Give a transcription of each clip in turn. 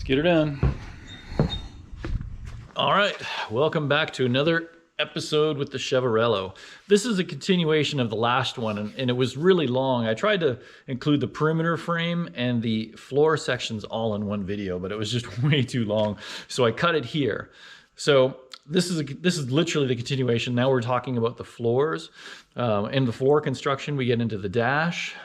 get her done. All right, welcome back to another episode with the Chevallero. This is a continuation of the last one, and it was really long. I tried to include the perimeter frame and the floor sections all in one video, but it was just way too long, so I cut it here. So this is literally the continuation. Now we're talking about the floors. In the floor construction, we get into the dash,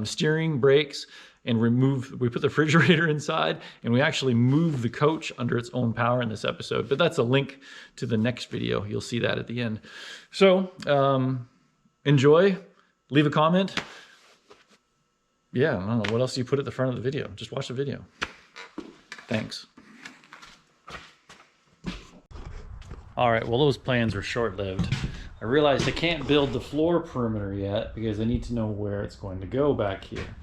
steering, brakes, and we put the refrigerator inside, and we actually move the coach under its own power in this episode. But that's a link to the next video. You'll see that at the end. So enjoy, leave a comment. Yeah, I don't know, what else do you put at the front of the video? Just watch the video. Thanks. All right, well, those plans were short-lived. I realized I can't build the floor perimeter yet because I need to know where it's going to go back here.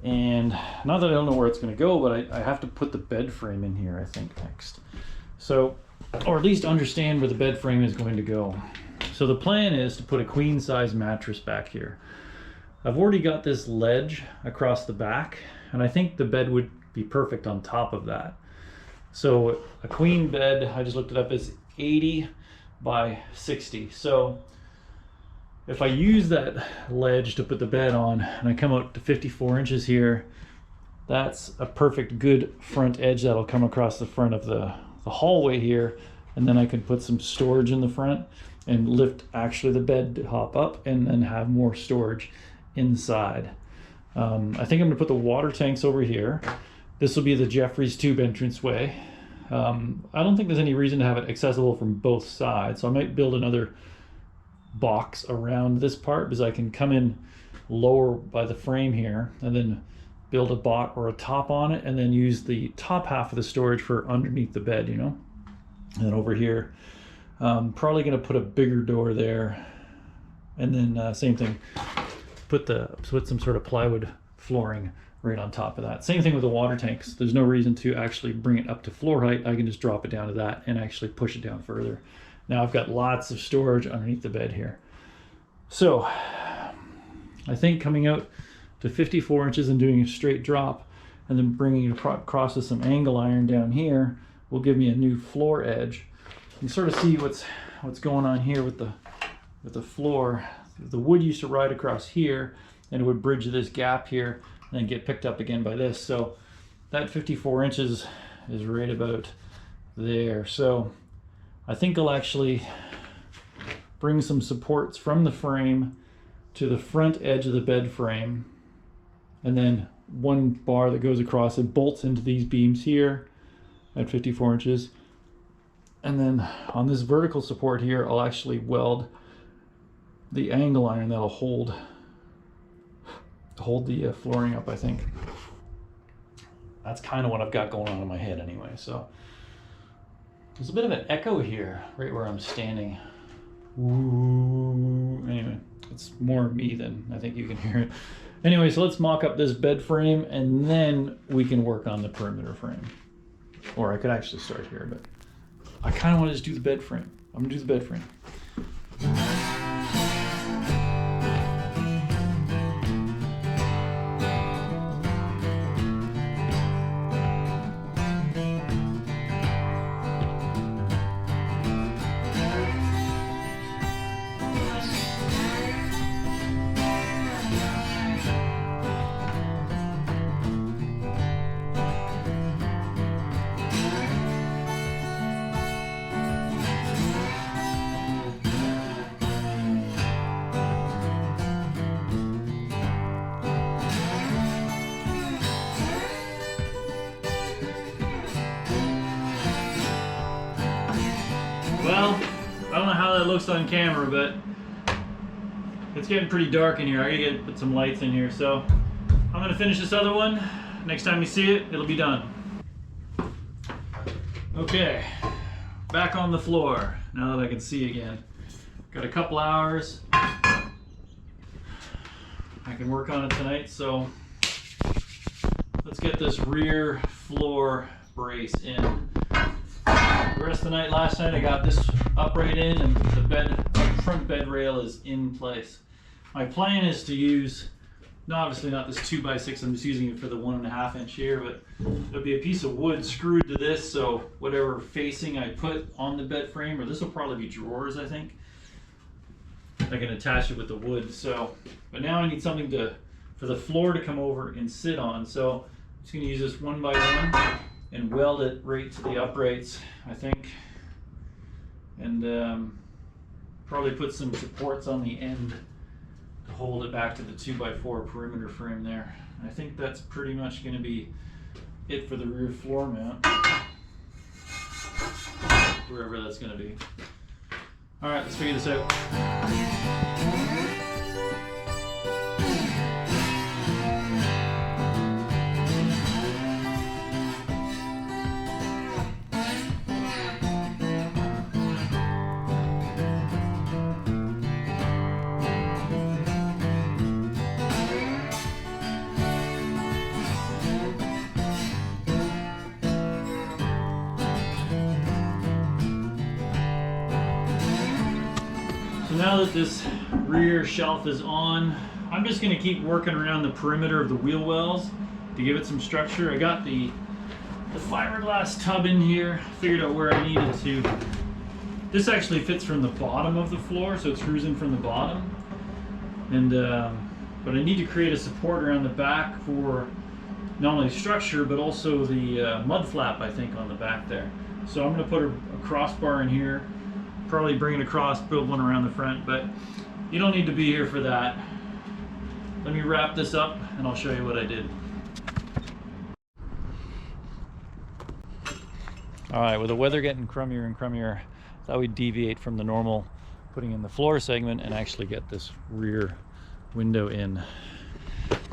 And not that I don't know where it's going to go, but I have to put the bed frame in here, I think, next. So, or at least understand where the bed frame is going to go. So the plan is to put a queen size mattress back here. I've already got this ledge across the back, and I think the bed would be perfect on top of that. So a queen bed, I just looked it up, is 80 by 60. So if I use that ledge to put the bed on and I come out to 54 inches here, that's a perfect good front edge that'll come across the front of the hallway here. And then I can put some storage in the front and lift actually the bed to hop up and then have more storage inside. I think I'm gonna put the water tanks over here. This will be the Jeffrey's tube entranceway. I don't think there's any reason to have it accessible from both sides. So I might build another box around this part because I can come in lower by the frame here and then build a bot or a top on it and then use the top half of the storage for underneath the bed, you know. And then over here, probably going to put a bigger door there, and then same thing, put some sort of plywood flooring right on top of that. Same thing with the water tanks. There's no reason to actually bring it up to floor height. I can just drop it down to that and actually push it down further. Now I've got lots of storage underneath the bed here. So I think coming out to 54 inches and doing a straight drop and then bringing it across with some angle iron down here will give me a new floor edge. You can sort of see what's going on here with the floor. The wood used to ride across here and it would bridge this gap here and then get picked up again by this. So that 54 inches is right about there. So I think I'll actually bring some supports from the frame to the front edge of the bed frame, and then one bar that goes across and bolts into these beams here at 54 inches. And then on this vertical support here, I'll actually weld the angle iron that'll hold the flooring up, I think. That's kind of what I've got going on in my head anyway. So there's a bit of an echo here, right where I'm standing. Ooh. Anyway, it's more me than I think you can hear it. Anyway, so let's mock up this bed frame and then we can work on the perimeter frame. Or I could actually start here, but I kind of want to just do the bed frame. I'm gonna do the bed frame. Well, I don't know how that looks on camera, but it's getting pretty dark in here. I gotta put some lights in here. So I'm gonna finish this other one. Next time you see it, it'll be done. Okay, back on the floor now that I can see again. Got a couple hours. I can work on it tonight, so let's get this rear floor brace in. The rest of the night, last night, I got this upright in and the front bed rail is in place. My plan is to use No, obviously not this 2x6, I'm just using it for the 1.5 inch here, but it'll be a piece of wood screwed to this, so whatever facing I put on the bed frame, or this will probably be drawers, I think, I can attach it with the wood. So, but now I need something for the floor to come over and sit on, so I'm just going to use this 1x1 and weld it right to the uprights, I think, and probably put some supports on the end to hold it back to the 2x4 perimeter frame there. I think that's pretty much going to be it for the rear floor mount, wherever that's going to be. All right, let's figure this out. Now that this rear shelf is on, I'm just going to keep working around the perimeter of the wheel wells to give it some structure. I got the fiberglass tub in here, figured out where I needed to. This actually fits from the bottom of the floor, so it's cruising from the bottom. And but I need to create a support around the back for not only structure, but also the mud flap, I think, on the back there. So I'm going to put a crossbar in here. Probably bring it across, build one around the front, but you don't need to be here for that. Let me wrap this up and I'll show you what I did. All right, with the weather getting crummier and crummier, I thought we'd deviate from the normal putting in the floor segment and actually get this rear window in.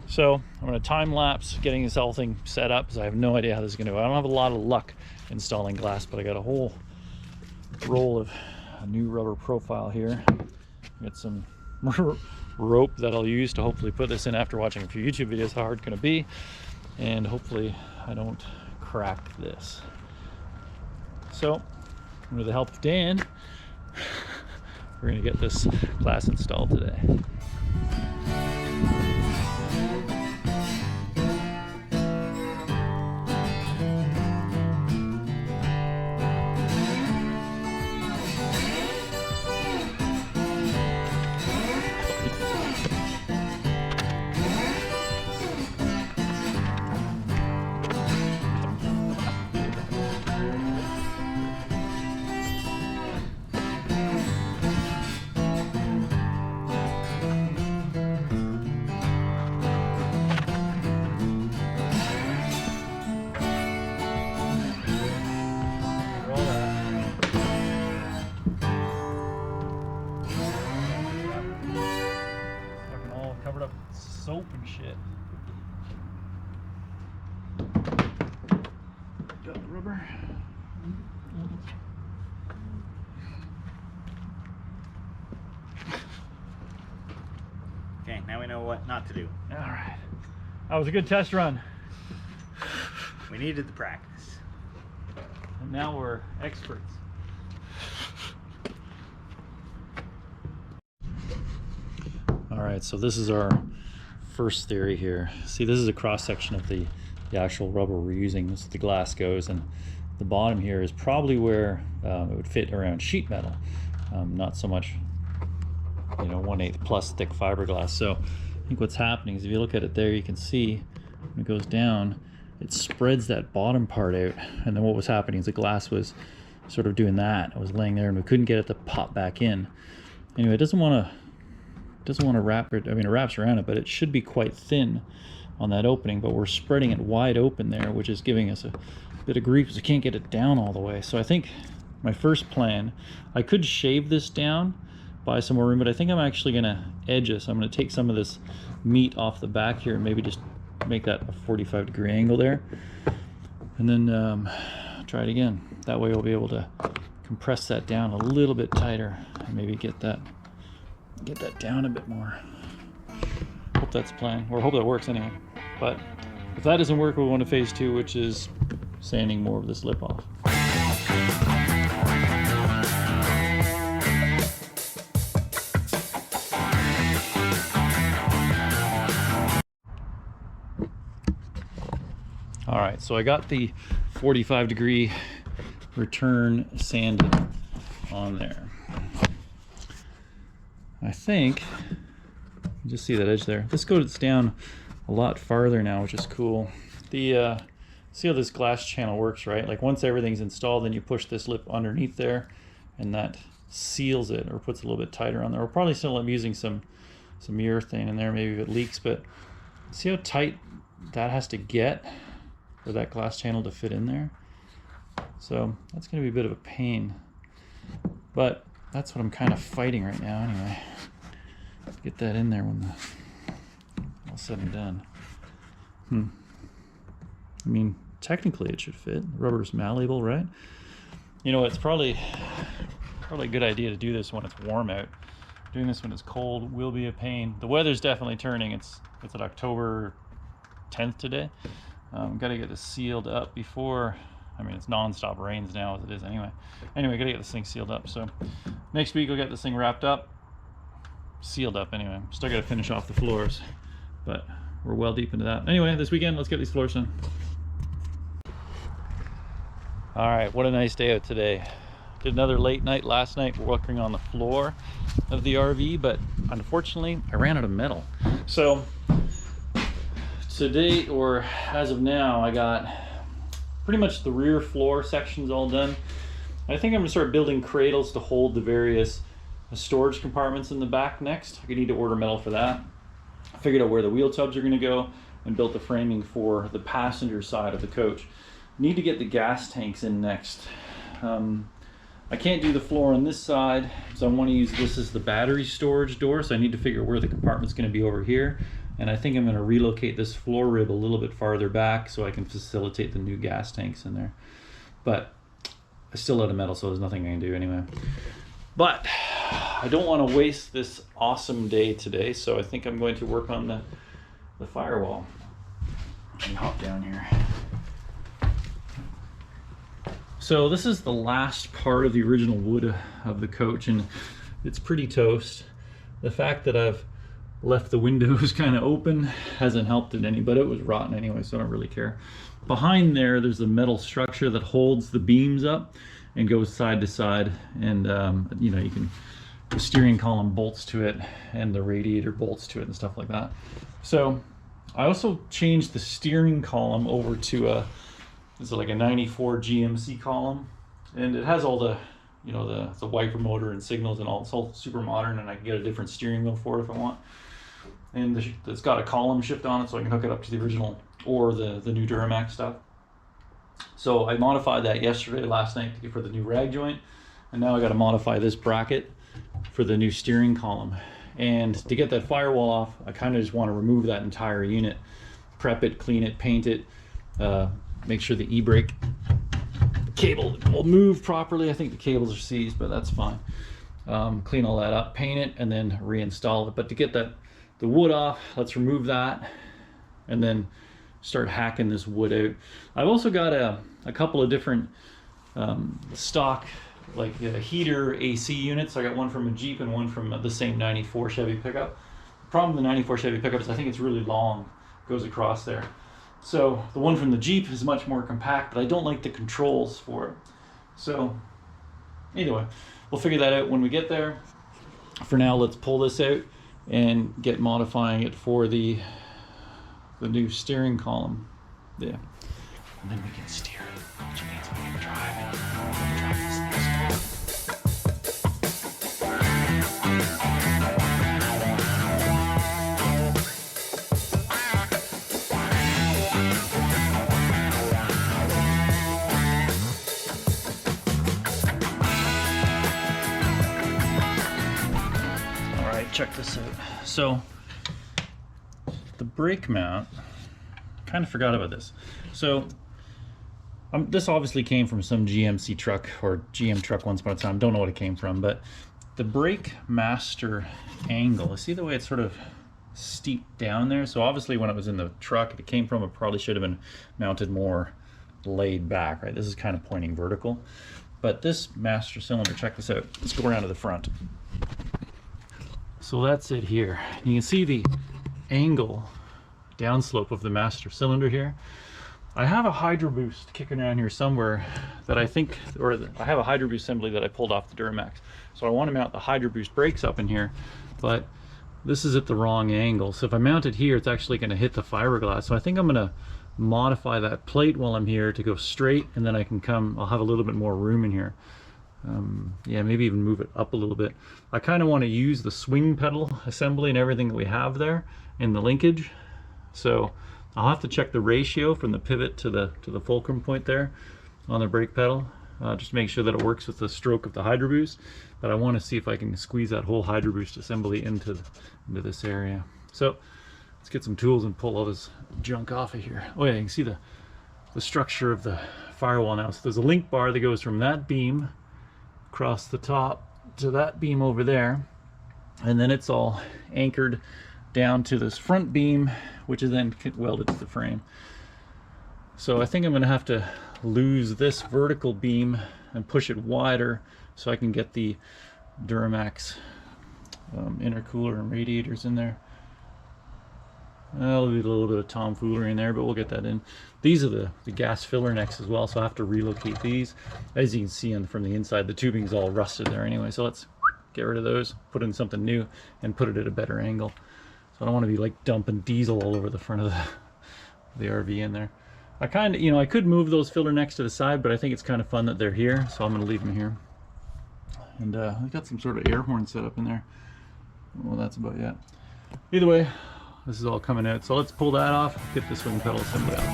So I'm going to time lapse getting this whole thing set up because I have no idea how this is going to go. I don't have a lot of luck installing glass, but I got a whole roll of a new rubber profile here. Got some rope that I'll use to hopefully put this in after watching a few YouTube videos. How hard can it be? And hopefully I don't crack this. So with the help of Dan, we're going to get this glass installed today. Covered up with soap and shit. Got the rubber. Okay, now we know what not to do. All right. That was a good test run. We needed the practice. And now we're experts. All right, so this is our first theory here. See, this is a cross section of the actual rubber we're using. This is the glass goes, and the bottom here is probably where it would fit around sheet metal, not so much, you know, 1/8 plus thick fiberglass. So I think what's happening is if you look at it there, you can see when it goes down, it spreads that bottom part out. And then what was happening is the glass was sort of doing that. It was laying there and we couldn't get it to pop back in. Anyway, it doesn't want to wrap it. I mean, it wraps around it, but it should be quite thin on that opening, but we're spreading it wide open there, which is giving us a bit of grief because we can't get it down all the way. So I think my first plan, I could shave this down, buy some more room, but I think I'm actually going to edge this. I'm going to take some of this meat off the back here and maybe just make that a 45-degree angle there, and then try it again. That way we'll be able to compress that down a little bit tighter and maybe get that down a bit more. Hope that's the plan, or hope that works anyway. But if that doesn't work, we'll go into phase 2, which is sanding more of this lip off. All right, so I got the 45-degree return sanded on there. I think, you just see that edge there. This goes down a lot farther now, which is cool. The see how this glass channel works, right? Like once everything's installed, then you push this lip underneath there, and that seals it or puts it a little bit tighter on there. We'll probably still end up using some urethane in there, maybe if it leaks, but see how tight that has to get for that glass channel to fit in there. So that's going to be a bit of a pain, but that's what I'm kind of fighting right now anyway. Get that in there when all said and done. I mean, technically it should fit. The rubber's malleable, right? You know, it's probably a good idea to do this when it's warm out. Doing this when it's cold will be a pain. The weather's definitely turning. It's at October 10th today. Got to get this sealed up before. I mean, it's non-stop rains now as it is anyway. Anyway, got to get this thing sealed up. So next week I'll get this thing wrapped up, sealed up anyway. Still got to finish off the floors, but we're well deep into that. Anyway, this weekend, let's get these floors done. All right, what a nice day out today. Did another late night last night working on the floor of the RV, but unfortunately I ran out of metal. So today, or as of now, I got pretty much the rear floor sections all done. I think I'm gonna start building cradles to hold the various storage compartments in the back next. I need to order metal for that. I figured out where the wheel tubs are gonna go and built the framing for the passenger side of the coach. Need to get the gas tanks in next. I can't do the floor on this side, so I want to use this as the battery storage door, so I need to figure where the compartment's going to be over here. And I think I'm going to relocate this floor rib a little bit farther back so I can facilitate the new gas tanks in there. But I still out of metal, so there's nothing I can do anyway. But I don't want to waste this awesome day today, so I think I'm going to work on the firewall. Let me hop down here. So this is the last part of the original wood of the coach, and it's pretty toast. The fact that I've left the windows kind of open hasn't helped it any, but it was rotten anyway, so I don't really care. Behind there's a metal structure that holds the beams up and goes side to side, and you know, the steering column bolts to it and the radiator bolts to it and stuff like that. So I also changed the steering column over to it's like a 94 GMC column, and it has all the, you know, the wiper motor and signals and all. It's all super modern, and I can get a different steering wheel for it if I want. And it's got a column shift on it, so I can hook it up to the original or the new Duramax stuff. So I modified that last night for the new rag joint, and now I got to modify this bracket for the new steering column. And to get that firewall off, I kind of just want to remove that entire unit, prep it, clean it, paint it, make sure the e-brake cable will move properly. I think the cables are seized, but that's fine. Clean all that up, paint it, and then reinstall it. But to get the wood off, let's remove that and then start hacking this wood out. I've also got a couple of different stock heater AC units. I got one from a Jeep and one from the same 94 Chevy pickup. The problem with the 94 Chevy pickup is I think it's really long, goes across there. So the one from the Jeep is much more compact, but I don't like the controls for it. So either way, we'll figure that out when we get there. For now, let's pull this out and get modifying it for the new steering column. Yeah. And then we can steer it, which means we can drive this thing. Check this out. So the brake mount, kind of forgot about this. So this obviously came from some GMC truck or GM truck once upon a time. Don't know what it came from, but the brake master angle, see the way it's sort of steep down there? So obviously when it was in the truck it came from, it probably should have been mounted more laid back, right? This is kind of pointing vertical. But this master cylinder, check this out. Let's go around to the front. So that's it here. You can see the angle downslope of the master cylinder here. I have a Hydroboost kicking around here somewhere that I think, I have a Hydroboost assembly that I pulled off the Duramax. So I want to mount the Hydroboost brakes up in here, but this is at the wrong angle. So if I mount it here, it's actually going to hit the fiberglass. So I think I'm going to modify that plate while I'm here to go straight, and then I can come, I'll have a little bit more room in here. Yeah, maybe even move it up a little bit. I kind of want to use the swing pedal assembly and everything that we have there in the linkage. So I'll have to check the ratio from the pivot to the fulcrum point there on the brake pedal, just to make sure that it works with the stroke of the Hydroboost. But I want to see if I can squeeze that whole Hydroboost assembly into this area. So let's get some tools and pull all this junk off of here. Oh yeah, you can see the structure of the firewall now. So there's a link bar that goes from that beam across the top to that beam over there, and then it's all anchored down to this front beam, which is then welded to the frame. So I think I'm going to have to lose this vertical beam and push it wider so I can get the Duramax intercooler and radiators in there. There'll be a little bit of tomfoolery in there, but we'll get that in. These are the gas filler necks as well, so I have to relocate these. As you can see from the inside, the tubing's all rusted there anyway, so let's get rid of those, put in something new, and put it at a better angle. So I don't want to be like dumping diesel all over the front of the RV in there. I kind of, you know, I could move those filler necks to the side, but I think it's kind of fun that they're here, so I'm going to leave them here. And I've got some sort of air horn set up in there. Well, that's about it. Either way, this is all coming out. So let's pull that off, get this swing pedal assembly off.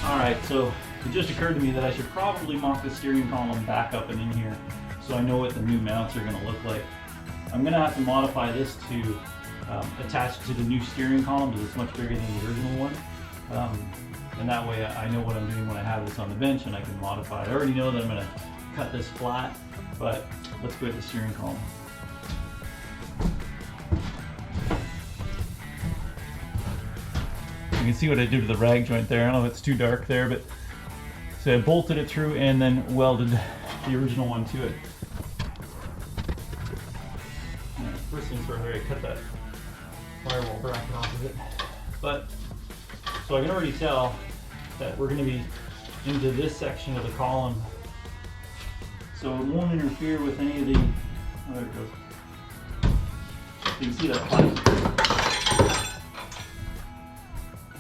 Alright, so it just occurred to me that I should probably mock the steering column back up and in here so I know what the new mounts are going to look like. I'm going to have to modify this to attach to the new steering column because it's much bigger than the original one. And that way I know what I'm doing when I have this on the bench and I can modify it. I already know that I'm going to cut this flat, but let's go to the steering column. You can see what I did to the rag joint there. I don't know if it's too dark there, but so I bolted it through and then welded the original one to it. First things first, I cut that firewall bracket off of it. But so I can already tell that we're going to be into this section of the column, so it won't interfere with any of the. Oh, there it goes. You can see that plastic.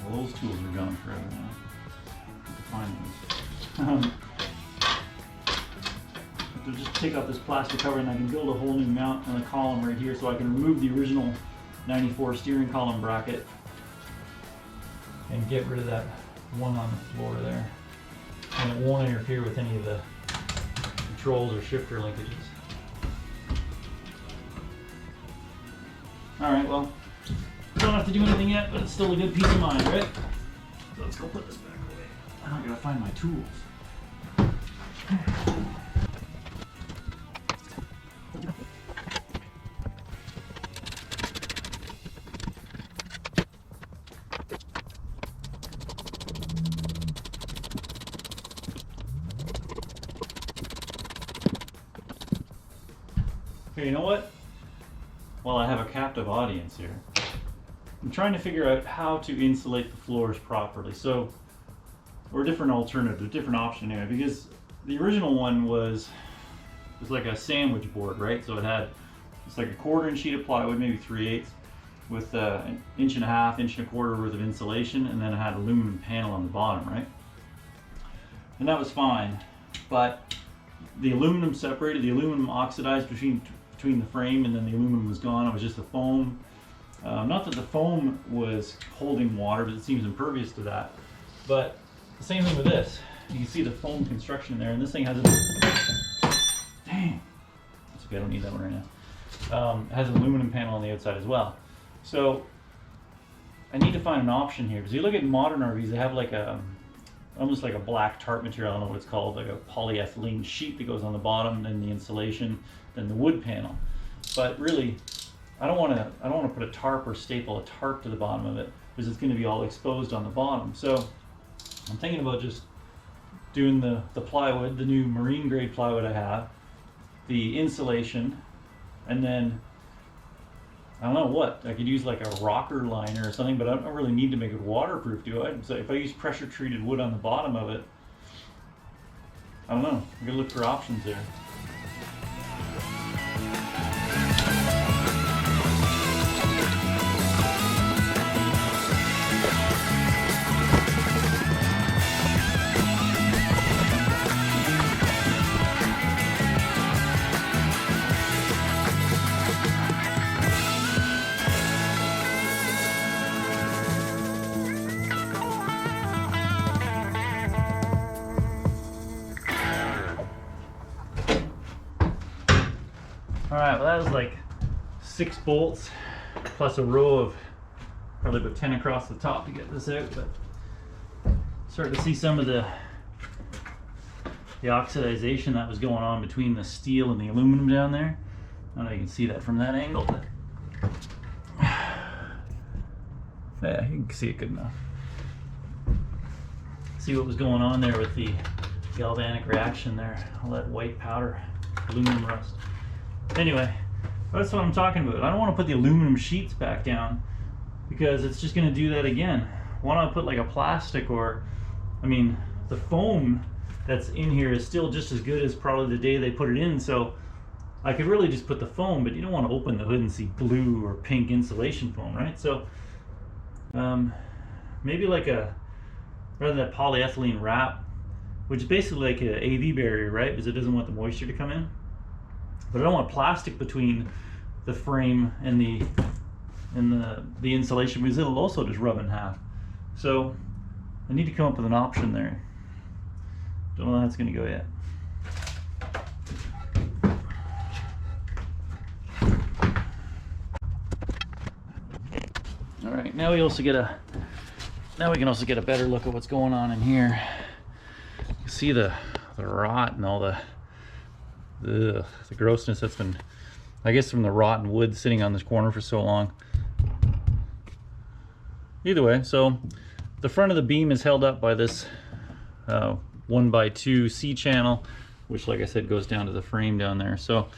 Well, those tools are gone forever now. Find those. So just take off this plastic cover and I can build a whole new mount on the column right here, so I can remove the original 94 steering column bracket and get rid of that one on the floor there. And it won't interfere with any of the controls or shifter linkages. Alright, well, don't have to do anything yet, but it's still a good peace of mind, right? So let's go put this back away. Now I gotta find my tools. Okay, you know what? Well, I have a captive audience here. I'm trying to figure out how to insulate the floors properly. So, or a different alternative, a different option here, because the original one was like a sandwich board, right? So it's like a 1/4 sheet of plywood, maybe 3/8, with an 1.5 inch, 1 1/4 worth of insulation, and then it had an aluminum panel on the bottom, right? And that was fine, but the aluminum separated, the aluminum oxidized between the frame, and then the aluminum was gone. It was just the foam. Not that the foam was holding water, but it seems impervious to that. But the same thing with this. You can see the foam construction in there, and this thing has a... Dang! That's okay, I don't need that one right now. It has an aluminum panel on the outside as well. So I need to find an option here, because you look at modern RVs, they have like almost like a black tarp material, I don't know what it's called, like a polyethylene sheet that goes on the bottom, then the insulation, then the wood panel. But really, I don't want to put a tarp or staple a tarp to the bottom of it, because it's going to be all exposed on the bottom. So I'm thinking about just doing the plywood, the new marine grade plywood I have, the insulation, and then I don't know what I could use, like a rocker liner or something, but I don't really need to make it waterproof, do I? So if I use pressure treated wood on the bottom of it, I don't know. I'm gonna look for options there. Alright, well that was like 6 bolts plus a row of probably about 10 across the top to get this out, but starting to see some of the oxidization that was going on between the steel and the aluminum down there. I don't know if you can see that from that angle, but yeah, you can see it good enough. See what was going on there with the galvanic reaction there, all that white powder, aluminum rust. Anyway, that's what I'm talking about. I don't want to put the aluminum sheets back down because it's just going to do that again. Why not put like a plastic, or, I mean, the foam that's in here is still just as good as probably the day they put it in, so I could really just put the foam, but you don't want to open the hood and see blue or pink insulation foam, right? So maybe like rather than that polyethylene wrap, which is basically like an AV barrier, right? Because it doesn't want the moisture to come in. But I don't want plastic between the frame and the insulation, because it'll also just rub in half. So I need to come up with an option there. Don't know how that's going to go yet. All right, now we can also get a better look at what's going on in here. You see the rot and all the grossness that's been, I guess, from the rotten wood sitting on this corner for so long. Either way, so the front of the beam is held up by this 1x2 C channel, which, like I said, goes down to the frame down there. So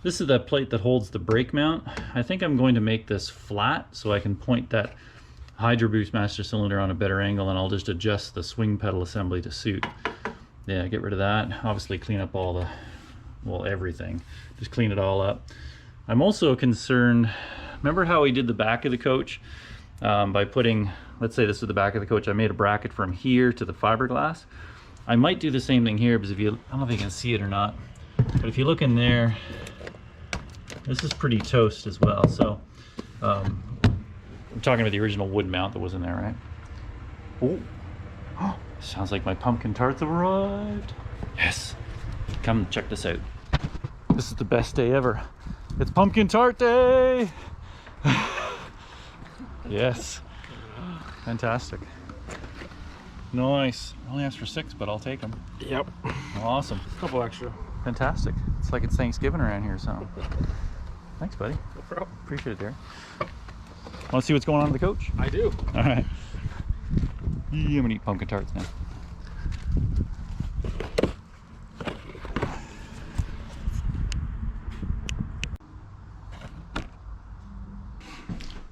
this is that plate that holds the brake mount. I think I'm going to make this flat so I can point that Hydroboost master cylinder on a better angle, and I'll just adjust the swing pedal assembly to suit. Yeah, get rid of that. Obviously clean up all the, well, everything. Just clean it all up. I'm also concerned, remember how we did the back of the coach by putting, let's say this is the back of the coach, I made a bracket from here to the fiberglass. I might do the same thing here, because if you, I don't know if you can see it or not, but if you look in there, this is pretty toast as well. So I'm talking about the original wood mount that was in there, right? Oh, sounds like my pumpkin tarts have arrived. Yes, come check this out. This is the best day ever. It's pumpkin tart day. Yes, fantastic. Nice. I only asked for 6, but I'll take them. Yep. Awesome. Couple extra. Fantastic. It's like it's Thanksgiving around here, so. Thanks, buddy. No problem. Appreciate it, Derek. Want to see what's going on in the coach? I do. All right. Yeah, I'm gonna eat pumpkin tarts now.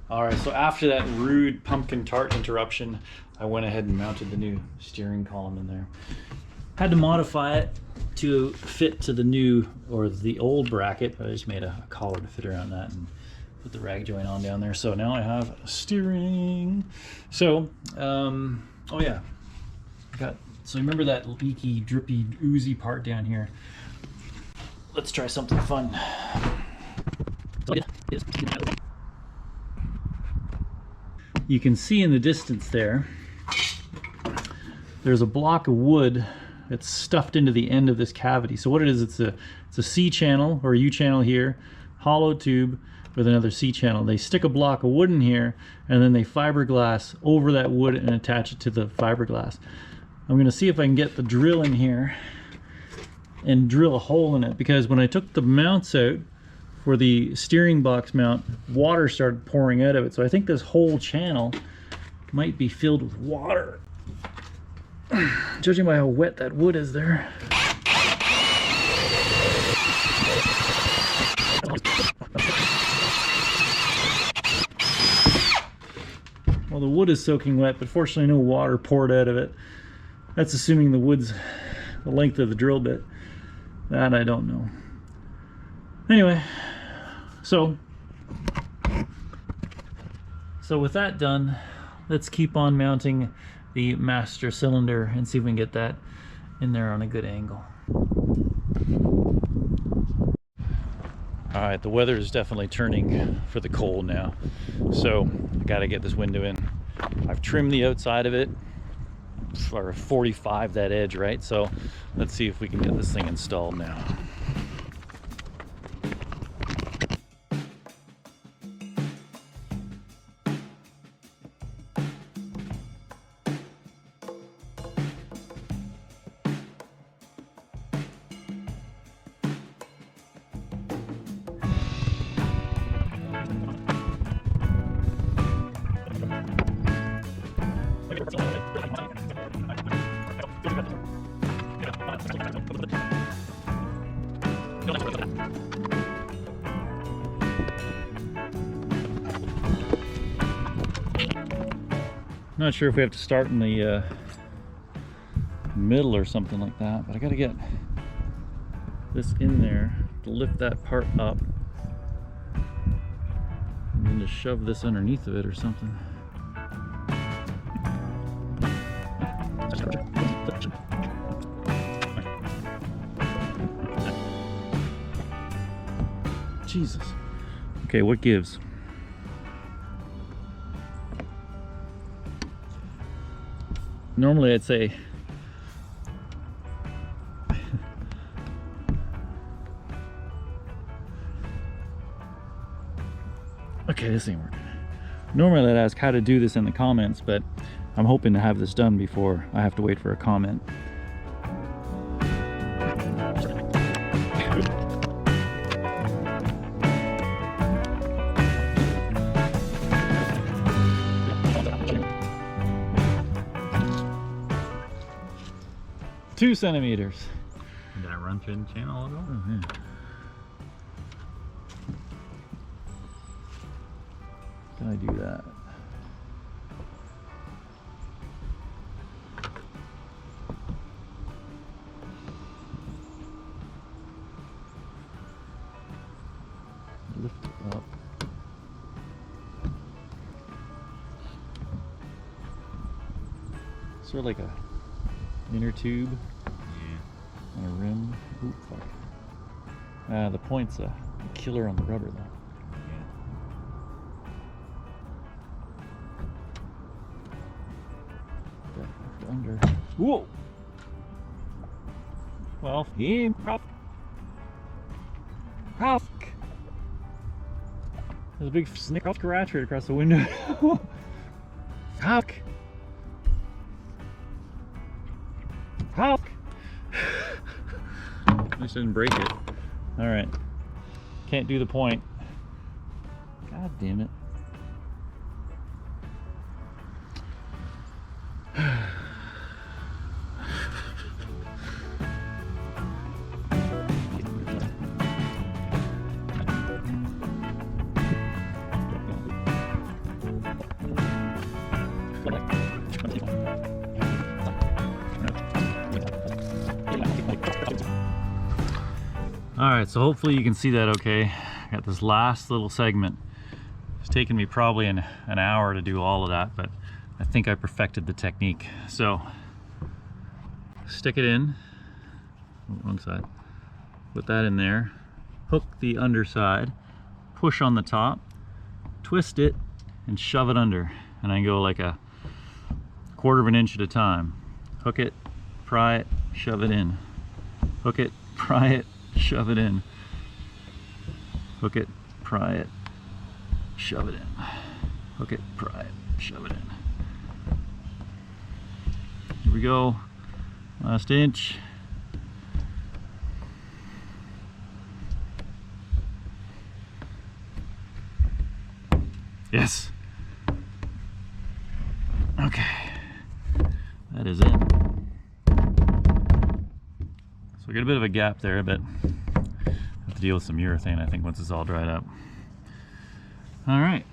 All right, so after that rude pumpkin tart interruption, I went ahead and mounted the new steering column in there. Had to modify it to fit to the new, or the old bracket, but I just made a collar to fit around that and put the rag joint on down there. So now I have steering. So, oh yeah, so remember that leaky, drippy, oozy part down here? Let's try something fun. You can see in the distance there's a block of wood that's stuffed into the end of this cavity. So what it is, it's a C channel or a U channel here, hollow tube with another C channel. They stick a block of wood in here, and then they fiberglass over that wood and attach it to the fiberglass. I'm gonna see if I can get the drill in here and drill a hole in it, because when I took the mounts out for the steering box mount, water started pouring out of it. So I think this whole channel might be filled with water. Judging by how wet that wood is there. the wood is soaking wet, but fortunately no water poured out of it. That's assuming the wood's the length of the drill bit. That I don't know. Anyway, so with that done, let's keep on mounting the master cylinder and see if we can get that in there on a good angle. All right, the weather is definitely turning for the cold now, so I gotta get this window in. I've trimmed the outside of it for 45 that edge, right? So let's see if we can get this thing installed now. Not sure if we have to start in the middle or something like that, but I gotta get this in there to lift that part up and then to shove this underneath of it or something. Jesus. Okay, what gives? Normally I'd say okay, this ain't working. Normally I'd ask how to do this in the comments, but I'm hoping to have this done before I have to wait for a comment. Two centimeters. Did that run through the channel at all? Oh, yeah. Can I do that? Lift it up. Sort of like a inner tube. On a rim. Ooh, fuck. The point's a killer on the rubber though. Yeah. Under. Whoa! Well, there's a big snake scratch right across the window. Fuck! Fuck! I just didn't break it. All right. Can't do the point. God damn it. Alright, so hopefully you can see that okay. I got this last little segment. It's taken me probably an hour to do all of that, but I think I perfected the technique. So, stick it in, wrong side, put that in there, hook the underside, push on the top, twist it, and shove it under. And I go like a 1/4 of an inch at a time. Hook it, pry it, shove it in. Hook it, pry it, shove it in. Hook it, pry it, shove it in. Hook it, pry it, shove it in. Here we go. Last inch. Yes. Okay. That is in. So we got a bit of a gap there, but have to deal with some urethane, I think, once it's all dried up. All right,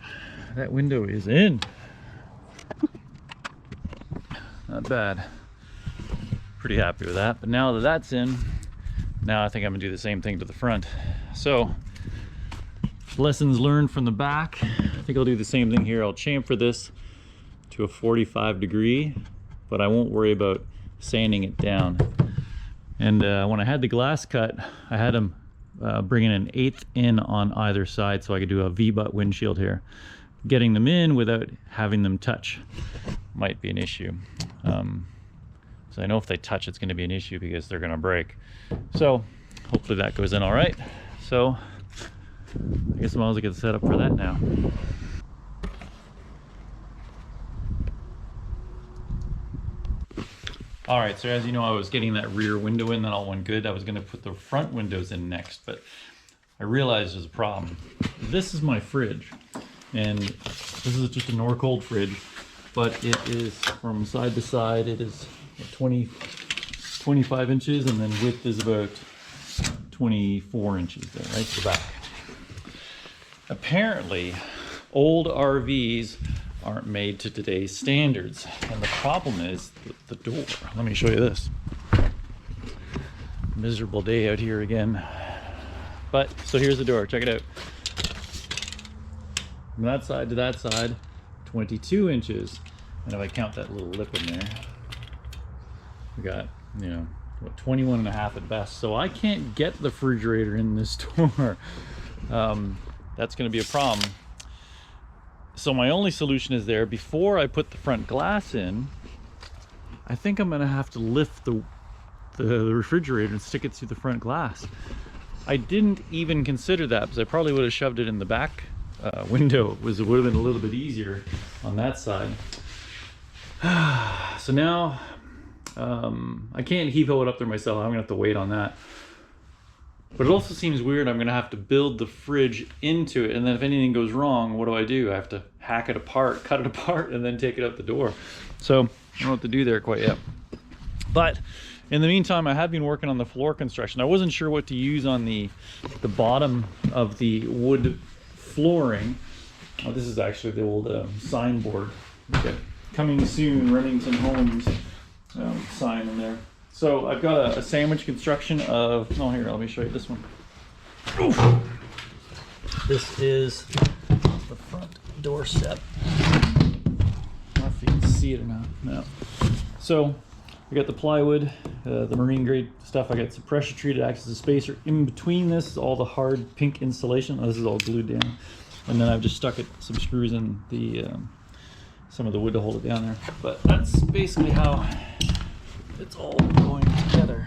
that window is in. Not bad. Pretty happy with that. But now that that's in, now I think I'm gonna do the same thing to the front. So, lessons learned from the back. I think I'll do the same thing here. I'll chamfer this to a 45 degree, but I won't worry about sanding it down. And when I had the glass cut, I had them bring in an 1/8 in on either side so I could do a V-butt windshield here. Getting them in without having them touch might be an issue. So I know if they touch, it's going to be an issue because they're going to break. So hopefully that goes in all right. So I guess I might as well get set up for that now. All right, so as you know, I was getting that rear window in, that all went good. I was gonna put the front windows in next, but I realized there's a problem. This is my fridge, and this is just a Norcold fridge, but it is from side to side, it is 25 inches, and then width is about 24 inches there, right to the back. Apparently, old RVs aren't made to today's standards, and the problem is the door. Let me show you this. Miserable day out here again. But so here's the door, check it out. From that side to that side, 22 inches, and if I count that little lip in there, we got, you know, what, 21 and a half at best. So I can't get the refrigerator in this door. That's going to be a problem. So my only solution is there, before I put the front glass in, I think I'm gonna have to lift the refrigerator and stick it through the front glass. I didn't even consider that because I probably would have shoved it in the back window. It would have been a little bit easier on that side. So now I can't heave-ho it up there myself. I'm gonna have to wait on that. But it also seems weird. I'm gonna have to build the fridge into it, and then if anything goes wrong, what do? I have to hack it apart, cut it apart, and then take it out the door. So I don't know what to do there quite yet. But in the meantime, I have been working on the floor construction. I wasn't sure what to use on the bottom of the wood flooring. Oh, this is actually the old signboard. Okay. Coming soon, Remington Homes sign in there. So I've got a sandwich construction of, oh here, let me show you this one. Oof. This is the front door step. I don't know if you can see it or not. No. So we got the plywood, the marine grade stuff. I got some pressure treated, acts as a spacer. In between this is all the hard pink insulation. Oh, this is all glued down. And then I've just stuck some screws in the some of the wood to hold it down there. But that's basically how it's all going together.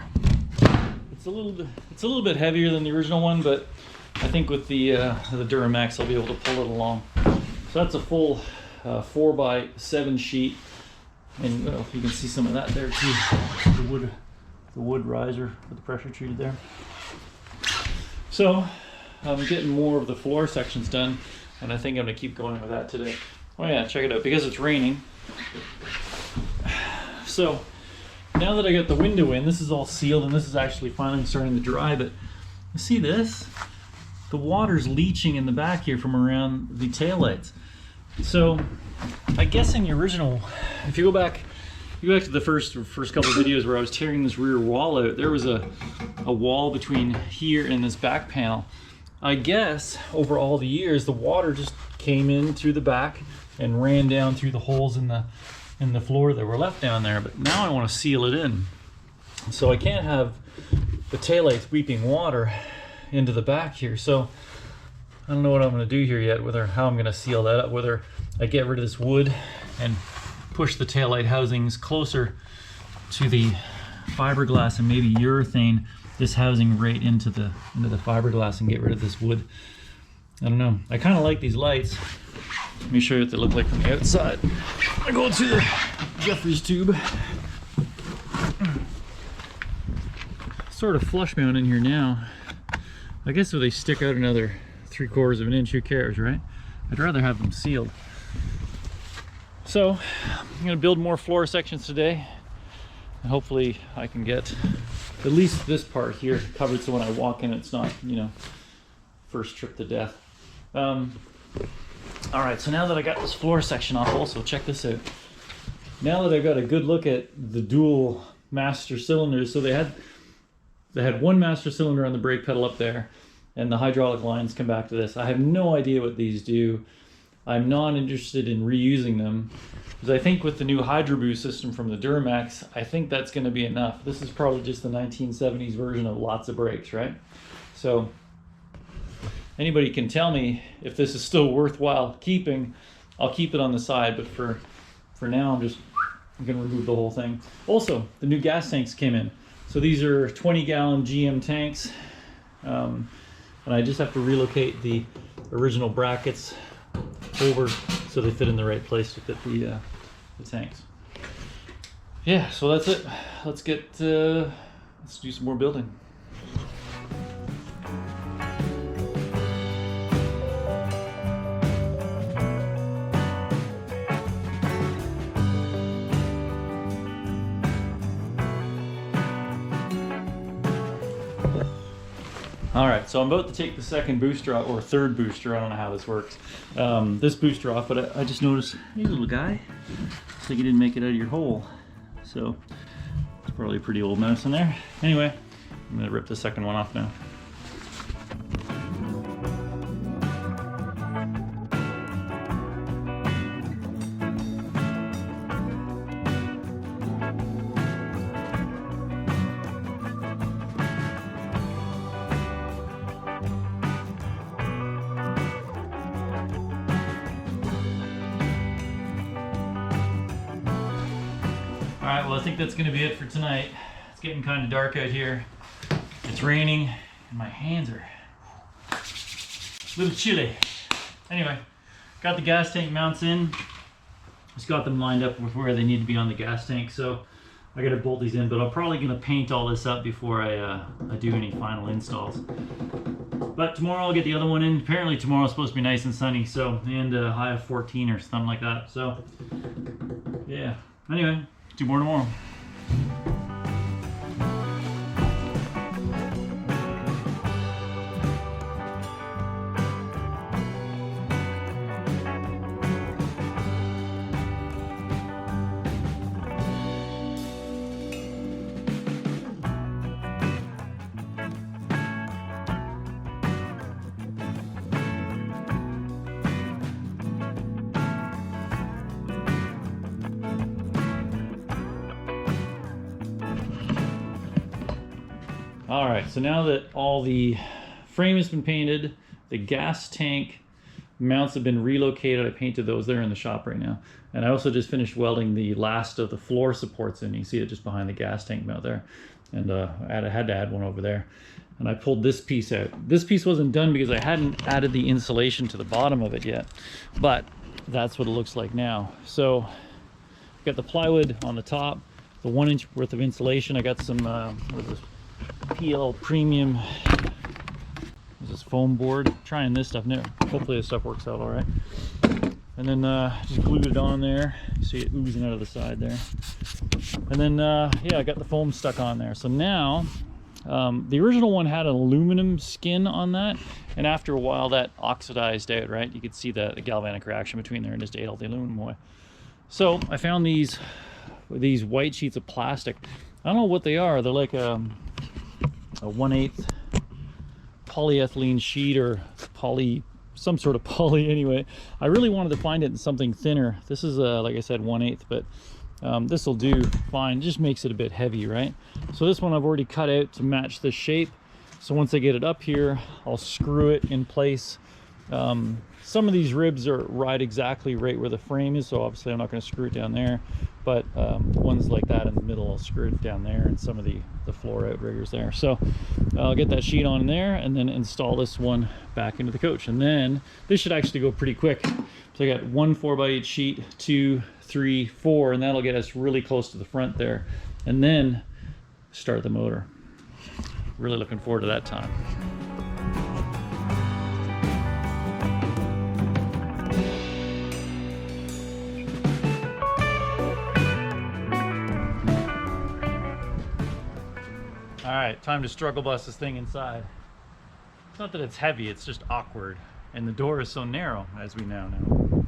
It's a little bit heavier than the original one, but I think with the Duramax I'll be able to pull it along. So that's a full 4x7 sheet, and well, you can see some of that there too. The wood riser with the pressure treated there. So I'm getting more of the floor sections done, and I think I'm gonna keep going with that today. Oh yeah, check it out, because it's raining. So now that I got the window in, this is all sealed, and this is actually finally starting to dry, but you see this? The water's leaching in the back here from around the taillights. So I guess in the original, if you go back to the first couple of videos where I was tearing this rear wall out, there was a wall between here and this back panel. I guess over all the years, the water just came in through the back and ran down through the holes in the floor that were left down there, but now I want to seal it in. So I can't have the taillights weeping water into the back here. So I don't know what I'm going to do here yet, how I'm going to seal that up, whether I get rid of this wood and push the taillight housings closer to the fiberglass and maybe urethane this housing right into the fiberglass and get rid of this wood. I don't know. I kind of like these lights. Let me show you what they look like from the outside. I go to the Jeffries tube. Sort of flush mount in here now. I guess if they stick out another 3/4 of an inch, who cares, right? I'd rather have them sealed. So I'm gonna build more floor sections today, and hopefully I can get at least this part here covered so when I walk in it's not, you know, first trip to death. All right, so now that I got this floor section off, also check this out. now that I've got a good look at the dual master cylinders, so they had one master cylinder on the brake pedal up there, and the hydraulic lines come back to this. I have no idea what these do. I'm not interested in reusing them, because I think with the new Hydroboost system from the Duramax, I think that's going to be enough. This is probably just the 1970s version of lots of brakes, right? So anybody can tell me if this is still worthwhile keeping. I'll keep it on the side, but for now I'm going to remove the whole thing. Also, the new gas tanks came in. So these are 20-gallon GM tanks, and I just have to relocate the original brackets over so they fit in the right place to fit the tanks. Yeah, so that's it. Let's do some more building. All right, so I'm about to take the second booster off, or third booster, I don't know how this works. This booster off, but I just noticed, hey little guy, looks like you didn't make it out of your hole. So, it's probably a pretty old mess in there. Anyway, I'm gonna rip the second one off now. Alright, well I think that's going to be it for tonight. It's getting kind of dark out here. It's raining and my hands are a little chilly. Anyway, got the gas tank mounts in. Just got them lined up with where they need to be on the gas tank. So I got to bolt these in, but I'm probably going to paint all this up before I do any final installs. But tomorrow I'll get the other one in. Apparently tomorrow's supposed to be nice and sunny, so, and a high of 14 or something like that. So yeah, anyway, do more tomorrow. All right, so now that all the frame has been painted, the gas tank mounts have been relocated. I painted those there in the shop right now. And I also just finished welding the last of the floor supports in. You can see it just behind the gas tank mount there. And I had to add one over there. And I pulled this piece out. This piece wasn't done because I hadn't added the insulation to the bottom of it yet. But that's what it looks like now. So I've got the plywood on the top, the 1 inch worth of insulation. I got some, what is this? PL Premium, this is foam board. Trying this stuff new. Hopefully this stuff works out all right. And then just glued it on there. You see it oozing out of the side there. And then yeah, I got the foam stuck on there. So now the original one had an aluminum skin on that, and after a while that oxidized out, right? You could see the galvanic reaction between there and just ate all the aluminum away. So I found these white sheets of plastic. I don't know what they are. They're like a 1/8 polyethylene sheet or some sort of poly. Anyway, I really wanted to find it in something thinner. This is like I said, 1/8, but this will do fine. It just makes it a bit heavy, right? So this one I've already cut out to match the shape. So once I get it up here, I'll screw it in place. Some of these ribs are right where the frame is, so obviously I'm not going to screw it down there, but ones like that in the middle, I'll screw it down there, and some of the floor outriggers there. So I'll get that sheet on there and then install this one back into the coach, and then this should actually go pretty quick. So I got 1 4x8 sheet, 2, 3, 4, and that'll get us really close to the front there, and then start the motor. Really looking forward to that time. All right, time to struggle bust this thing inside. It's not that it's heavy, it's just awkward. And the door is so narrow, as we now know.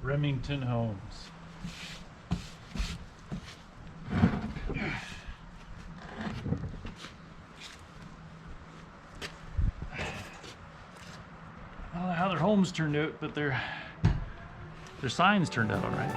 Remington Homes. I don't know how their homes turned out, but their signs turned out all right.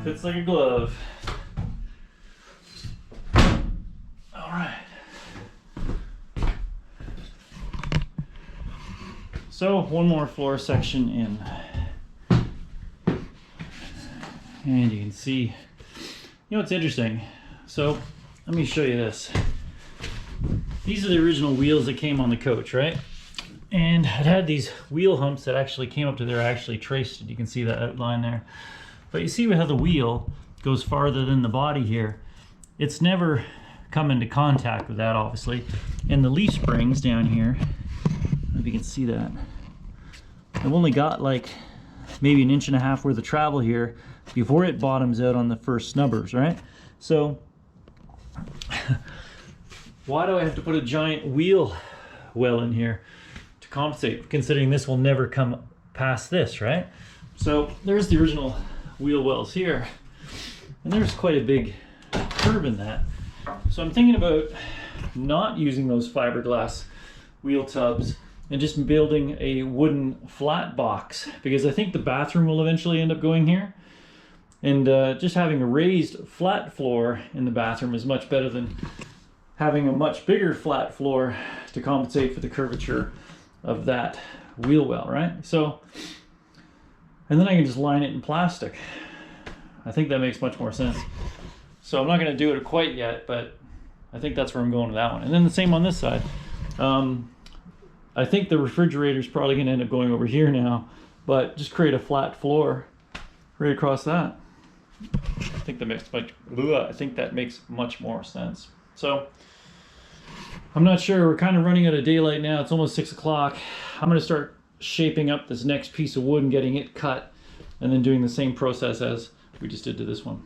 Fits like a glove. All right. So one more floor section in. And you can see, you know, it's interesting. So let me show you this. These are the original wheels that came on the coach, right? And it had these wheel humps that actually came up to there, actually traced it. You can see that outline there. But you see how the wheel goes farther than the body here. It's never come into contact with that, obviously. And the leaf springs down here, I don't know if you can see that. I've only got like maybe 1.5 inches worth of travel here before it bottoms out on the first snubbers, right? So why do I have to put a giant wheel well in here to compensate, considering this will never come past this, right? So there's the original wheel wells here, and there's quite a big curve in that. So I'm thinking about not using those fiberglass wheel tubs and just building a wooden flat box, because I think the bathroom will eventually end up going here, and just having a raised flat floor in the bathroom is much better than having a much bigger flat floor to compensate for the curvature of that wheel well, right? So, and then I can just line it in plastic. I think that makes much more sense. So I'm not going to do it quite yet, but I think that's where I'm going with that one. And then the same on this side. I think the refrigerator is probably going to end up going over here now, but just create a flat floor right across that. I think that makes much more sense. So I'm not sure. We're kind of running out of daylight now. It's almost 6 o'clock. I'm going to start shaping up this next piece of wood and getting it cut, and then doing the same process as we just did to this one.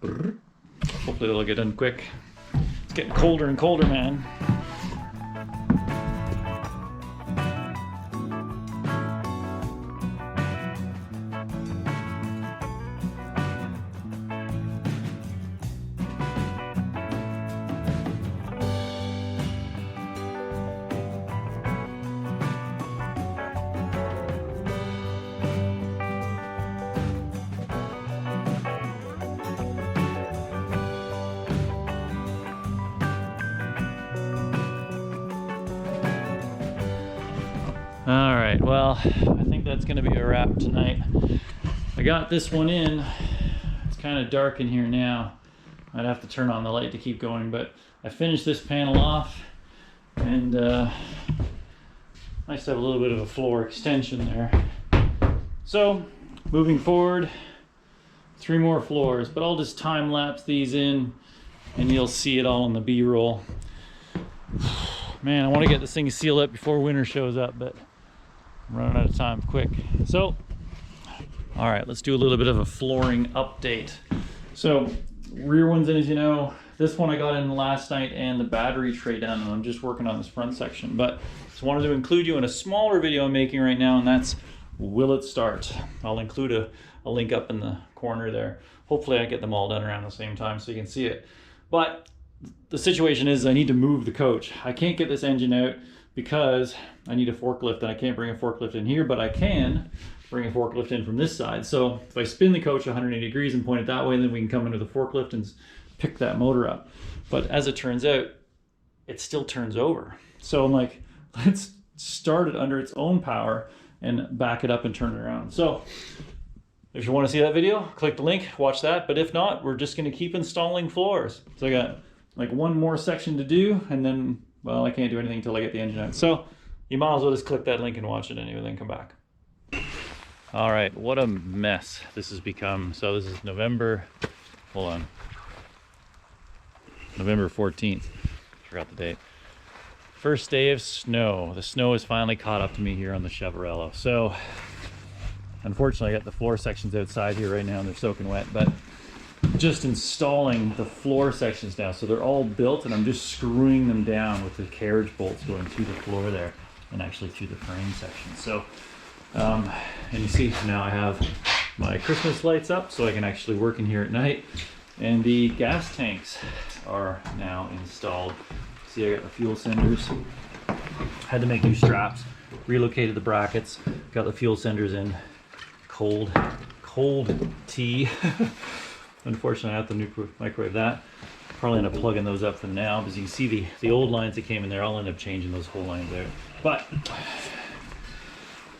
Hopefully it'll get done quick. It's getting colder and colder, man. All right, well, I think that's gonna be a wrap tonight. I got this one in. It's kind of dark in here now. I'd have to turn on the light to keep going, but I finished this panel off, and nice to have a little bit of a floor extension there. So, moving forward, 3 more floors, but I'll just time lapse these in and you'll see it all in the B-roll. Man, I want to get this thing sealed up before winter shows up, but I'm running out of time quick. So, all right, let's do a little bit of a flooring update. So, rear ones in, as you know, this one I got in last night, and the battery tray down, and I'm just working on this front section. But just wanted to include you in a smaller video I'm making right now, and that's will it start? I'll include a link up in the corner there. Hopefully I get them all done around the same time so you can see it. But the situation is I need to move the coach. I can't get this engine out because I need a forklift, and I can't bring a forklift in here, but I can bring a forklift in from this side. So if I spin the coach 180 degrees and point it that way, then we can come into the forklift and pick that motor up. But as it turns out, it still turns over. So I'm like, let's start it under its own power and back it up and turn it around. So if you want to see that video, click the link, watch that. But if not, we're just going to keep installing floors. So I got like one more section to do, and then, well, I can't do anything until I get the engine out. So you might as well just click that link and watch it anyway, then come back. All right, what a mess this has become. So this is November, hold on, November 14th, forgot the date. First day of snow. The snow has finally caught up to me here on the Chevallero. So, unfortunately, I got the floor sections outside here right now and they're soaking wet, but just installing the floor sections now. So they're all built and I'm just screwing them down with the carriage bolts going through the floor there and actually through the frame section. So, and you see now I have my Christmas lights up so I can actually work in here at night. And the gas tanks are now installed. See, I got the fuel senders. Had to make new straps, relocated the brackets, got the fuel senders in. Cold tea. Unfortunately, I have to microwave that. Probably end up plugging those up for now, because you can see the old lines that came in there. I'll end up changing those whole lines out. But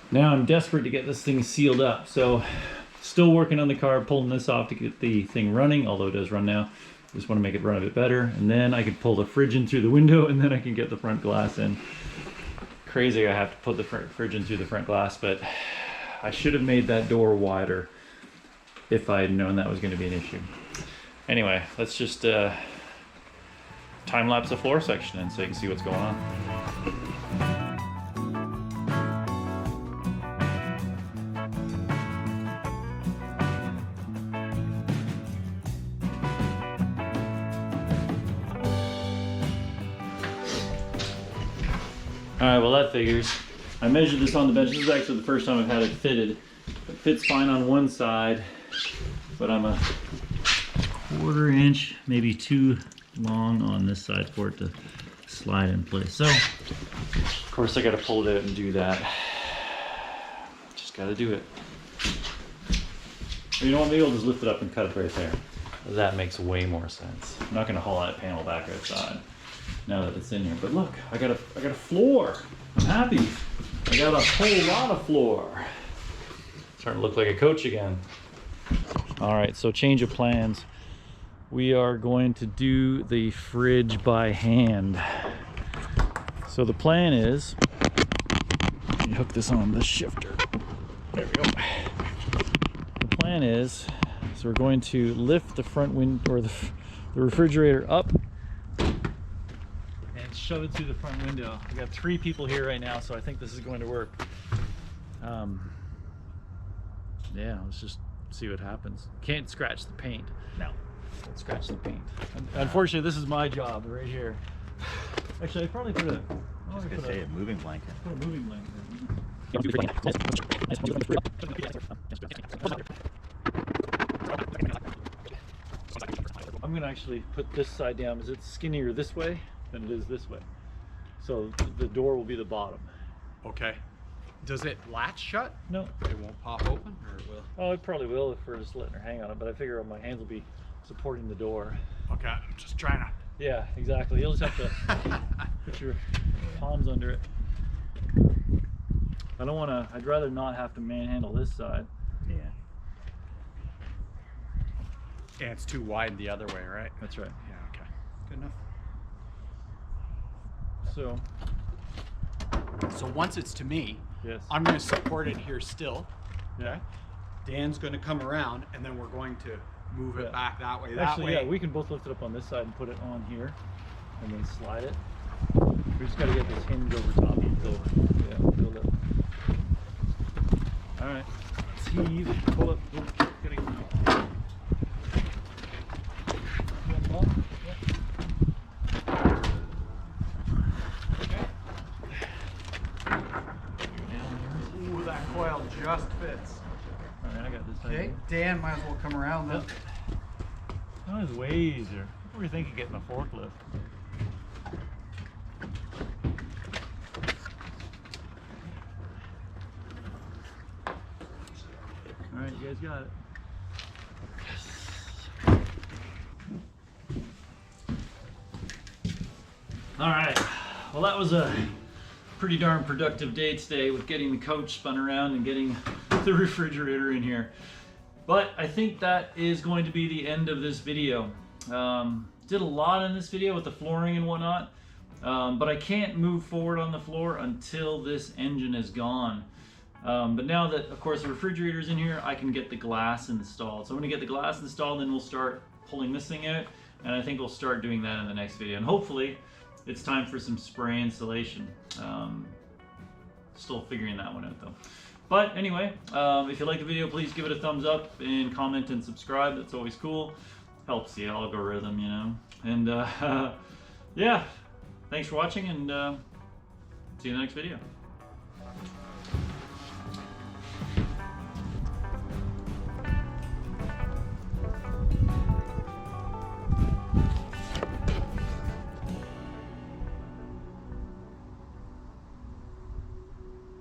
now I'm desperate to get this thing sealed up. So still working on the car, pulling this off to get the thing running, although it does run now. Just want to make it run a bit better. And then I can pull the fridge in through the window and then I can get the front glass in. Crazy I have to put the fridge in through the front glass, but I should have made that door wider if I had known that was going to be an issue. Anyway, let's just time lapse the floor section in so you can see what's going on. Alright, well that figures. I measured this on the bench. This is actually the first time I've had it fitted. It fits fine on one side, but I'm a 1/4 inch, maybe too long on this side for it to slide in place. So, of course I gotta pull it out and do that. Just gotta do it. You know what, maybe I'll just lift it up and cut it right there. That makes way more sense. I'm not gonna haul that panel back outside now that it's in here. But look, I got a floor. I'm happy. I got a whole lot of floor. Starting to look like a coach again. All right, so change of plans. We are going to do the fridge by hand. So the plan is, let me hook this on the shifter. There we go. The plan is, so we're going to lift the front window, or the refrigerator up and shove it through the front window. We got 3 people here right now, so I think this is going to work. Yeah, let's just see what happens. Can't scratch the paint. No, don't scratch the paint. Unfortunately, this is my job right here. Actually, I probably put a. I was gonna say a moving blanket. Put a moving blanket. I'm gonna actually put this side down because it's skinnier this way than it is this way. So the door will be the bottom. Okay. Does it latch shut? No. It won't pop open, or it will? Oh, it probably will if we're just letting her hang on it, but I figure my hands will be supporting the door. Okay, I'm just trying to. Yeah, exactly. You'll just have to put your palms under it. I don't want to, I'd rather not have to manhandle this side. Yeah. And it's too wide the other way, right? That's right. Yeah, okay. Good enough. So once it's to me, Yes. I'm going to support it here still. Yeah. Okay. Dan's going to come around, and then we're going to move it back that way. Actually, yeah, we can both lift it up on this side and put it on here, and then slide it. We just got to get this hinge over top. So, yeah, build it. All right. Let's heave. Pull up. Gotta go. Ooh, that coil just fits. All right, I got this side. Okay, Dan might as well come around then. That was way easier. What were you thinking getting a forklift? All right, you guys got it. All right, well that was a pretty darn productive day today with getting the coach spun around and getting the refrigerator in here. But I think that is going to be the end of this video. Did a lot in this video with the flooring and whatnot, but I can't move forward on the floor until this engine is gone. But now that, of course, the refrigerator's in here, I can get the glass installed. So I'm gonna get the glass installed, then we'll start pulling this thing out, and I think we'll start doing that in the next video. And hopefully, it's time for some spray installation. Still figuring that one out though. But anyway, if you like the video, please give it a thumbs up and comment and subscribe. That's always cool. Helps the algorithm, you know. And yeah, thanks for watching, and see you in the next video.